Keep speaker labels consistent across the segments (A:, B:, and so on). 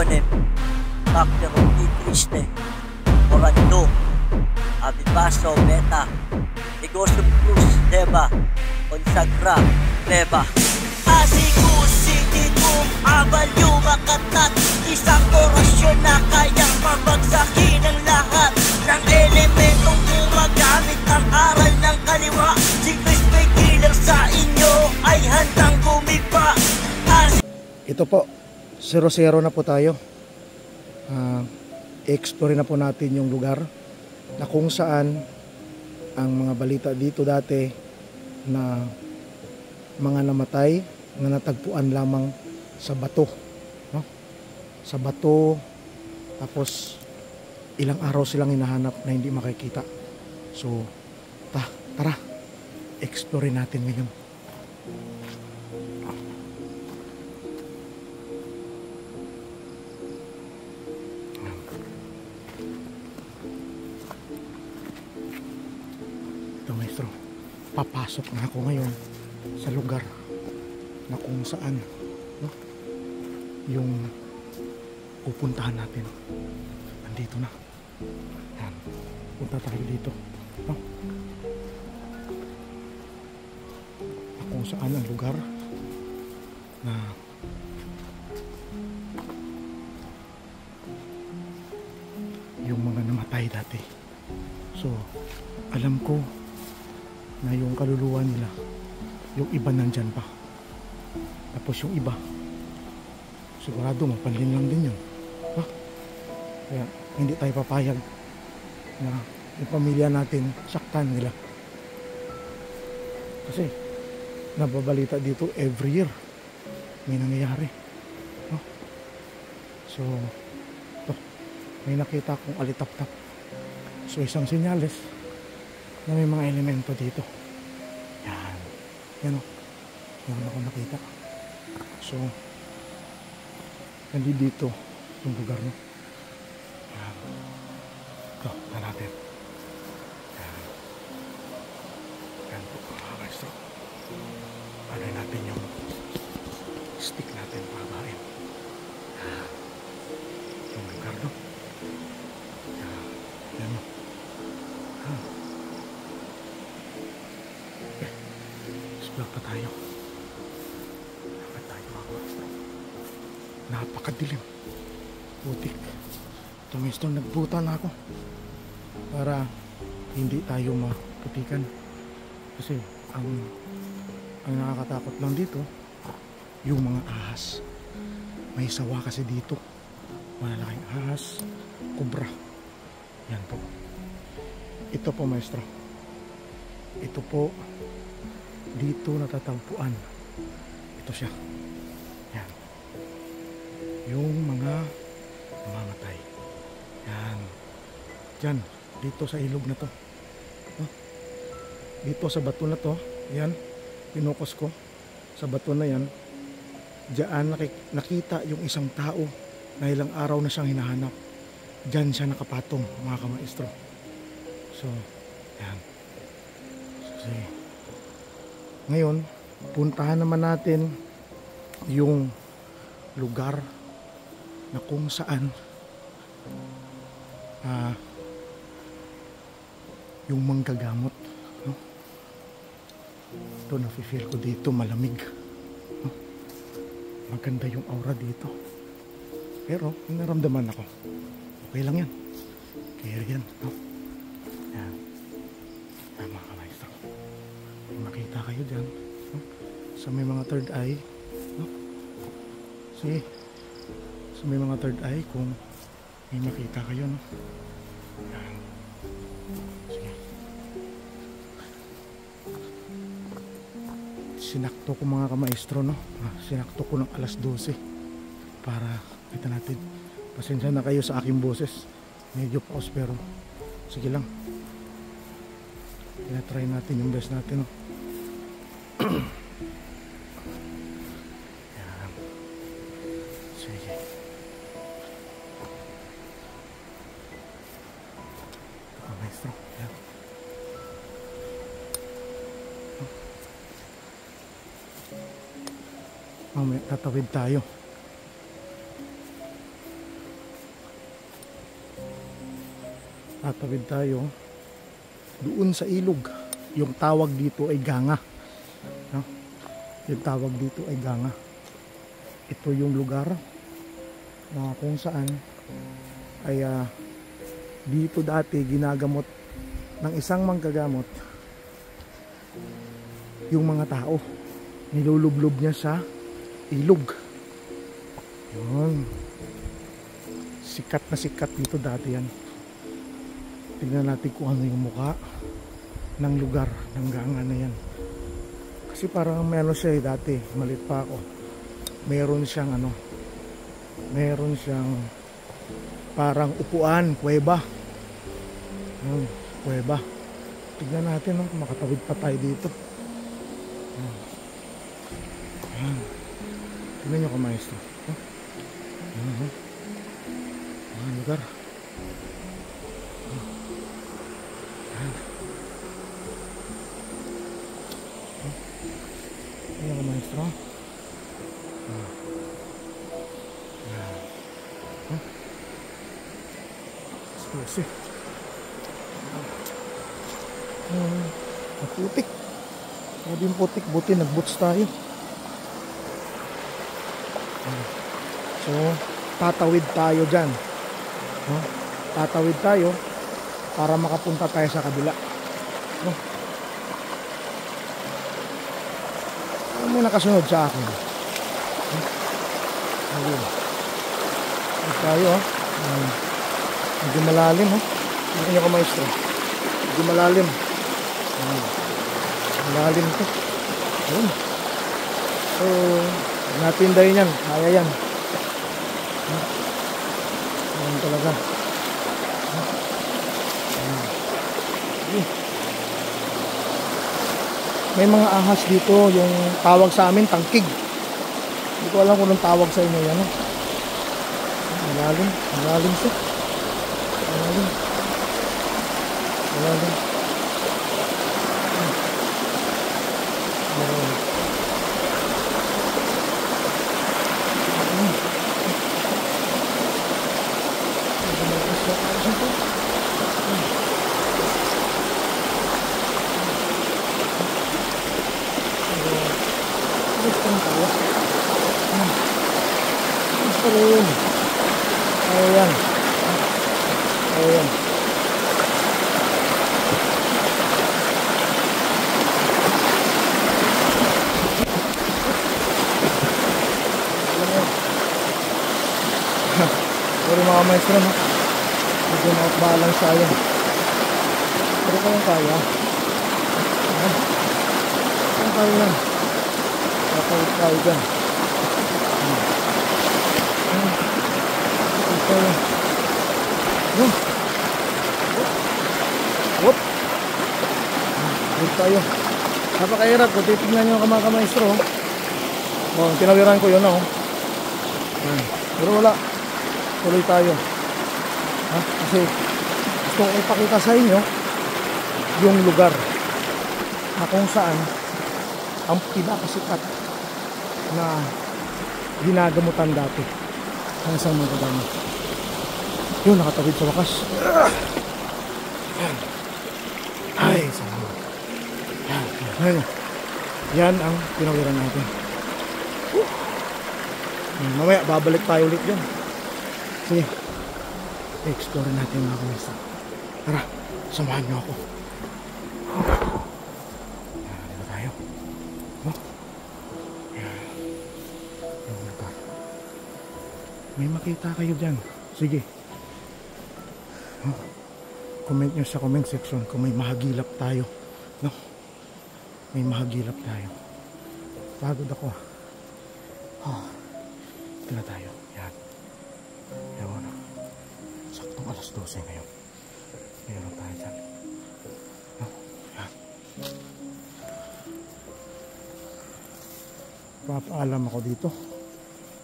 A: Onem, Bakterong Di Triste, Morando, Abibaso Meta, Negosyo Cruz, Deba, Consagra, Leba. Asikusi kung abal yung makatat, isang orasyon na kayang pabagsakin ang lahat ng elementong gumagamit ang aral ng kaliwa. Si Chris may killer sa inyo ay handang gumiba.
B: Ito po, 0-0 na po tayo. I-explore na po natin yung lugar na kung saan ang mga balita dito dati na mga namatay na natagpuan lamang sa bato, no? Sa bato, tapos ilang araw silang hinahanap na hindi makikita. So tara, explore natin ngayon. Ito, maestro, papasok na ako ngayon sa lugar na kung saan, no, yung pupuntahan natin. Nandito na. Yan. Punta tayo dito. No? Na kung saan ang lugar na yung mga namatay dati. So, alam ko na yung kaluluwa nila, yung iba nandyan pa. Tapos yung iba, sigurado mapanlin lang din yun. Ha? Kaya hindi tayo papayag na yung pamilya natin saktan nila. Kasi nababalita dito every year may nangyayari. Ha? So, ito, may nakita akong alitap-tap. So, isang senyales na may mga elemento dito. Yan. Yan o. Meron ako nakita. So, nandito yung lugar, no? Yan. Ito, na natin. Yan. Yan po, mga maestro. Ano natin yung stick natin pabain. Yan. Yung lugar, no? Yan. Yan, no? Yan. Okay. Explore pa tayo. Napakadilim, putik. Ito, maestro, nagbuta na ako para hindi tayo maputikan. Kasi ang nakakatakot lang dito yung mga ahas. May sawa kasi dito, malalaking ahas, kubra. Yan po. Ito po, maestro, ito po dito natatagpuan. Ito siya. Yan. Yung mga namamatay. Yan. Diyan, dito sa ilog na to. Dito sa bato na to. Yan. Pinokos ko. Sa bato na yan. Diyan nakita yung isang tao na ilang araw na siyang hinahanap. Diyan siya nakapatong, mga kamaestro. So, yan. So, ngayon, puntahan naman natin yung lugar na kung saan yung manggagamot, no? Ito, nafe-feel ko dito malamig, no? Maganda yung aura dito, pero naramdaman ako okay lang yan, kaya yan, no? Yan. Yan, mga kamaestro, kung makita kayo dyan, no? Sa may mga third eye, no? Sige, so may mga third eye, kung may makita kayo, no? Yan. Sige. Sinakto ko, mga kamaestro, no? Sinakto ko ng alas 12 para kita natin. Pasensya na kayo sa aking boses, medyo pause, pero sige lang, tinatry natin yung best natin, no? Mamaya tatawid tayo. Tatawid tayo doon sa ilog. Yung tawag dito ay ganga, no? Yung tawag dito ay ganga. Ito yung lugar na kung saan ay dito dati ginagamot ng isang manggagamot yung mga tao. Nilulublob niya sa ilog. Yun. Sikat na sikat dito dati yan. Tingnan natin kung ano yung mukha ng lugar ng ganga na yan. Kasi parang meron siya dati, maliit pa ako. Meron siyang meron siyang parang upuan, kuweba. Kuweba. Tignan natin, makatawid pa tayo dito. Tignan nyo ka, maestro. Lugar. Tignan ka, maestro. Excuse. Putik. Sabi yung putik, buti nag-boots tayo. So, tatawid tayo dyan. Tatawid tayo para makapunta tayo sa kabila. May nakasunod sa akin. Tayo, medyo malalim, hindi nyo ka, maestro. Medyo malalim. Malalim ito. Ayun. So, natinday yan. Kaya yan. Ayan talaga. May mga ahas dito. Yung tawag sa amin, tangkig. Hindi ko alam kung anong tawag sa inyo yan. Malalim. Malalim siya. Malalim. Malalim. Ayan. Ayan. Sorry mga maestro, medyo na-balance tayo. Pero kayong kaya. Kayong kaya yan. Nakawid tayo dyan. Kaya. Whoop. Whoop tayo. Napakahirap kung titignan nyo mga kamaestro. Tinawiran ko yun. Pero wala. Tuloy tayo. Kasi gusto kong ipakita sa inyo yung lugar na kung saan ang pinakasikat na ginagamutan dati ng isang manggagamot. Yun, nakatawid sa wakas. Ay, salamat. Yan ang pinawiran natin. Mamaya babalik tayo ulit dyan. Sige, i-explore natin mga kamesa. Tara, samahan nyo ako. Dito tayo. May makita kayo dyan. Sige. Comment nyo sa comment section kung may mahagilap tayo. May mahagilap tayo. Pagod ako. Ito na tayo. Yan. Ewan na. Saktong alas 12 ngayon. Meron tayo dyan. Yan. Papaalam ako dito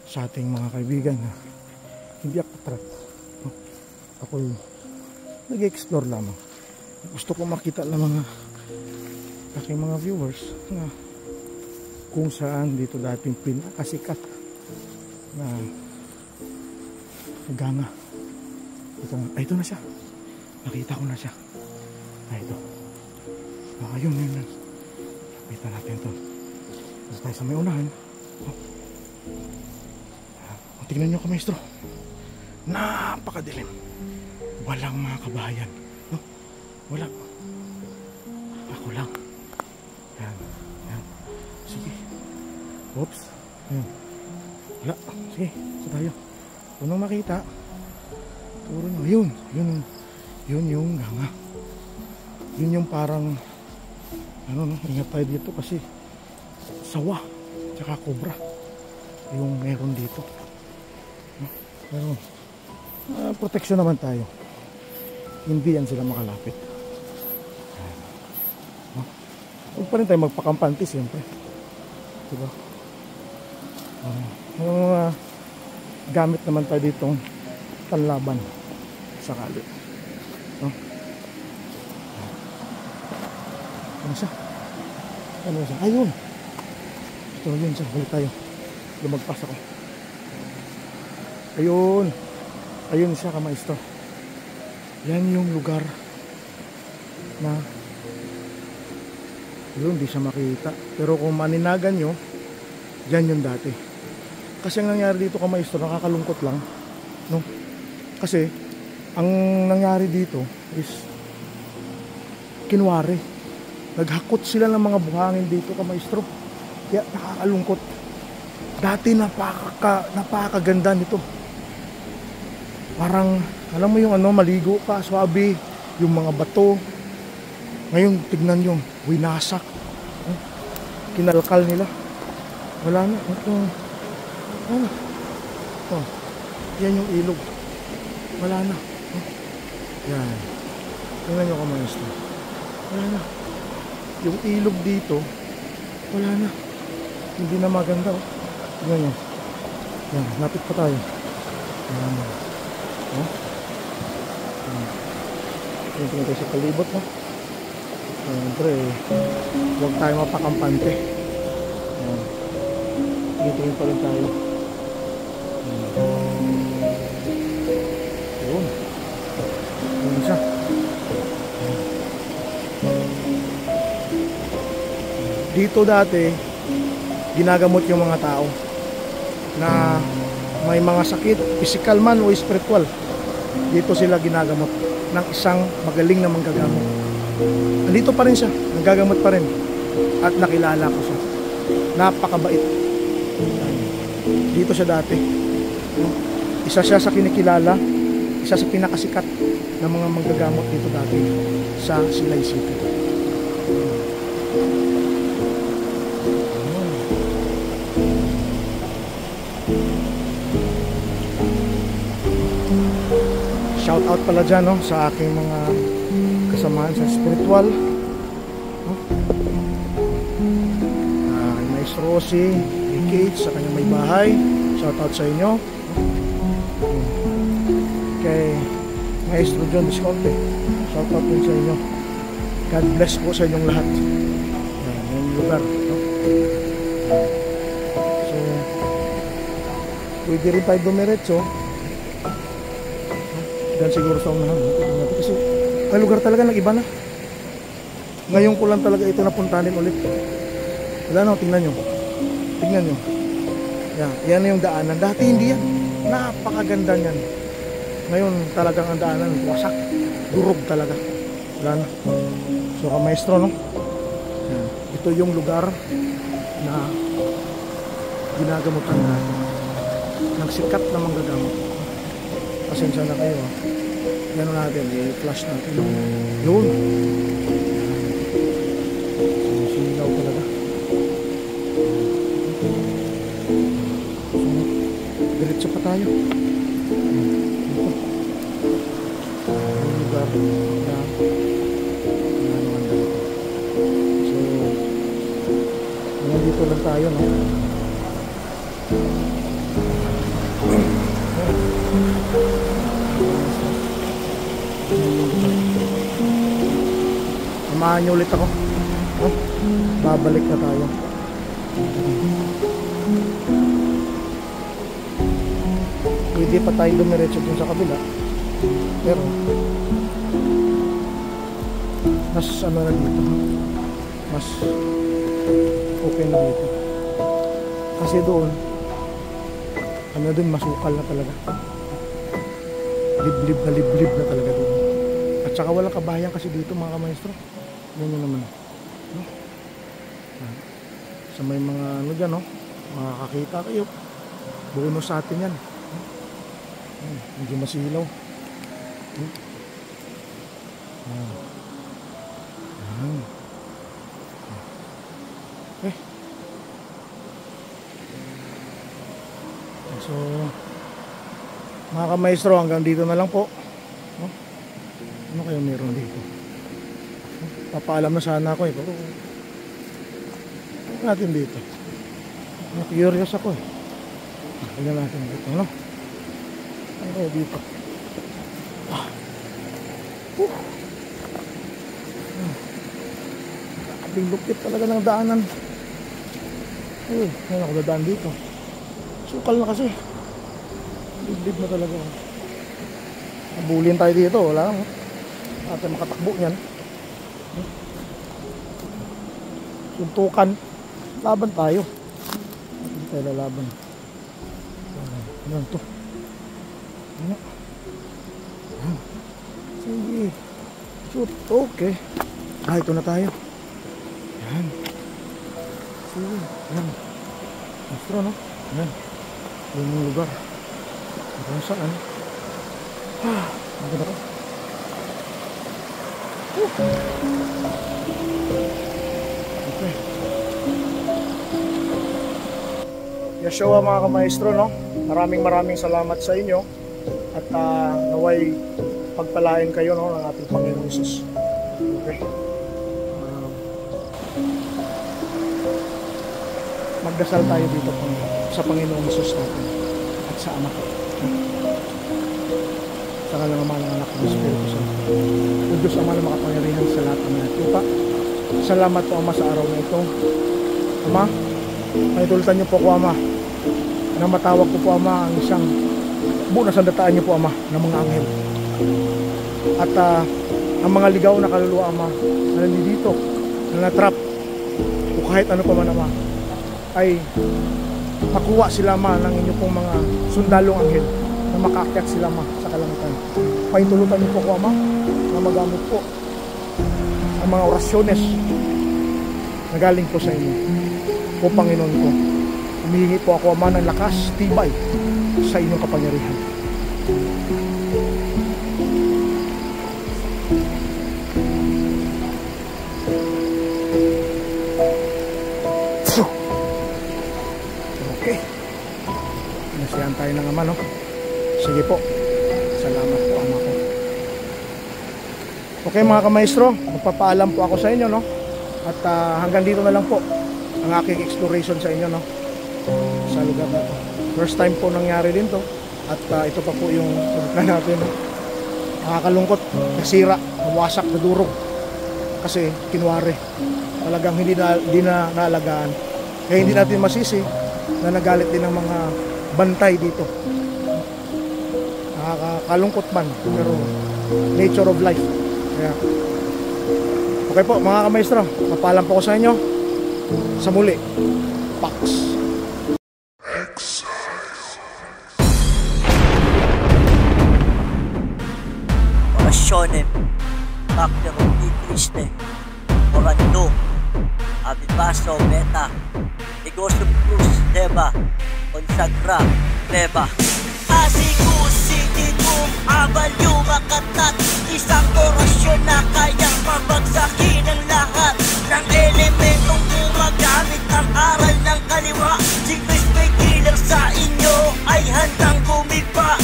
B: sa ating mga kaibigan na hindi ako trap. Ako'y nag-explore lamang. Gusto ko makita ng mga aking mga viewers na kung saan dito dating pinakasikat na ganga. Ito na siya. Nakita ko na siya. Ay, ito. Yun. Lapitan natin ito. Basta tayo sa may unahan. Tingnan nyo, kamaestro. Napakadilim. Walang mga kabahayan. No? Wala. Ako lang. Yan. Sige. Oops. Ayan. Wala. Sige. Sa tayo. Kung nang makita, turo nyo. Yun yung ganga. Yun yung parang ingat tayo dito kasi sawa tsaka cobra yung meron dito. Pero proteksyon naman tayo. Hindi yan sila makalapit. Huwag pa rin tayo magpakampante siyempre. Diba? Mga gamit naman tayo ditong panlaban sakali. Ano siya? Ayun! Ito yun siya. Balik tayo. Lumagpas ako. Ayun siya, kamaestro. Yan yung lugar na yun, di siya makita. Pero kung maninagan nyo, dyan yung dati. Kasi ang nangyari dito, kamaestro, nakakalungkot lang, no? Kasi ang nangyari dito is kinwari. Naghakot sila ng mga buhangin dito, kamaestro. Kaya nakakalungkot. Dati napakaganda nito. Parang, alam mo yung maligo ka, swabe, yung mga bato. Ngayon, tignan nyo, winasak. Kinalkal nila. Wala na. Yan yung ilog. Wala na. Yan. Tingnan nyo, kamaestro. Wala na. Yung ilog dito, wala na. Hindi na maganda. Tingnan nyo. Yan, lapit pa tayo. Yan. Tingnan tayo sa kalibot, no? Siyempre, huwag tayo mapakampante. Tingin pa rin tayo. Yun. Yun siya. Dito dati, ginagamot yung mga tao na may mga sakit, physical man o spiritual. Dito sila ginagamot ng isang magaling na manggagamot. Nandito pa rin siya, nagagamot pa rin. At nakilala ko siya. Napakabait. Dito siya dati. Isa siya sa kinikilala, isa sa pinakasikat na mga manggagamot dito dati sa Silay City. Shout out pala dyan, no, sa aking mga kasamahan sa spiritual, no? Kay Maestro Rosie, kay Kate sa kanyang may bahay, shout out sa inyo, no? Kay Maestro John Visconte, shout out din sa inyo. God bless po sa inyong lahat. Yan, yung lugar, no? So pwede rin tayo dumiretso dan siguro sa unahan, kasi ang lugar talaga nag-iba na. Ngayon ko lang talaga ito napuntanin ulit. Wala na, tingnan nyo. Yan na yung daanan. Dati hindi yan. Napakaganda niyan. Ngayon talagang ang daanan wasak, durog talaga. Wala na. So kamaestro, no? Yan. Ito yung lugar na ginagamutan natin ng sikat na manggagamot. Pasensya na kayo, yan natin, i-flash natin. Yun. Sinilaw talaga. So, diretso pa tayo. Ito. Yung lugar na naman dito. So, nandito lang tayo, no? Samahan niyo ulit ako. Babalik na tayo. Pwede pa tayo dumiretso dun sa kabila. Pero mas ano na dito, mas okay na dito. Kasi doon, ano din, masukal na talaga. Liblib na talaga doon. At saka walang kabayan kasi dito mga kamaestro. Ganyan naman. No? Sa may mga ano dyan, no? Makakakita kayo. Bonus sa atin yan. Medyo masilaw. Okay. So, mga kamaestro, hanggang dito na lang po. No? Ano kayo meron dito? Papaalam na sana ako pero ano natin dito? Curious ako eh. Tingnan natin dito, no? Ano kayo dito? Abing lupit talaga ng daanan. Uy, ngayon ako dadaan dito. Sukal na kasi. Liblib na talaga. Nabulin tayo dito. Wala lang. Atin makatakbo niyan. Suntukan. Laban tayo. Hindi tayo lalaban. Ano ito? Ano? Sige. Shoot. Okay. Ito na tayo. Yan. Sige. Yan. Astro, no? Yan. Yan yung lugar. Kung saan? Ang ganda ko. Okay. Yeshua mga kamaestro, no? Maraming salamat sa inyo. At naway pagpalain kayo, no, ng ating Panginoon Jesus. Okay. Magdasal tayo dito sa Panginoon Jesus natin at sa Ama ko. Sa Kanyang Ama ng Anak ng Espiritu Santo. O Diyos Ama na makapangyarihan sa lahat ng mga lupa. Salamat po Ama sa araw na ito. Ama, panitulutan niyo po ko Ama na matawag ko po Ama ang isang buo na sandataan niyo po Ama ng mga anghel. At ang mga ligaw na kaluluwa Ama na nandito, na natrap o kahit ano pa man Ama, ay makuha sila Ama ng inyo pong mga sundalong anghel na makaakyat sila Ama sa kalangitan. Paintulutan niyo po ko Ama na magamit po ang mga orasyones na galing po sa inyo. O Panginoon ko, humihingi po ako Ama ng lakas, tibay sa inyong kapangyarihan. Okay. Nasiyahan tayo ng Ama, no? Sige po. Salamat po, Ama ko. Okay mga kamaestro, magpapaalam po ako sa inyo, no? At hanggang dito na lang po ang aking exploration sa inyo, no? Sa lugar na to. First time po nangyari din to. At ito pa po yung na natin, no? Nakakalungkot, nasira, nawasak, nadurog. Kasi kinuwari. Talagang hindi na naalagaan. Kaya hindi natin masisi na nagalit din ng mga bantay dito. Nakakalungkot man, pero nature of life. Kaya, okay po mga kamaestro, papalam po ko sa inyo. Sa muli, Pax.
A: Orasyonem, Bakter di Kriste, Orando, Abibaso Beta, Negosyo Plus, Deba, Consagra, Deba. Asikusitigum, abalyo makatat, isang orasyon na kayang mabagsakin ang lahat ng elementong gumagamit ang aral ng kaliwa. Si Cristo'y kilang sa inyo ay handang gumiba.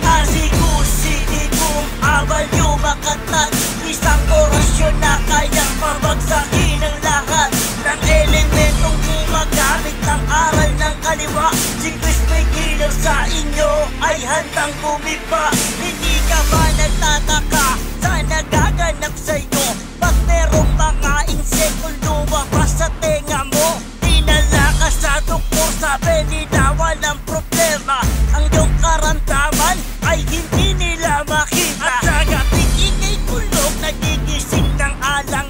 A: Asikusitigum, abalyo makatat, isang orasyon na kayang mabagsakin ang lahat ng elementong gumagamit ang aral ng kaliwa. Si Cristo'y kilang sa inyo ay handang gumiba. Hindi ka ba nagtataka sa nagaganap sa'yo? Pag merong mga insektong lumabas sa tenga mo, dinala ka sa doktor, sabi nila walang problema. Ang iyong karamdaman ay hindi nila makita. At sa gabing ika'y tulog, nagigising ng alang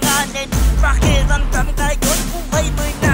A: pakiramdam ngayon buhay mo'y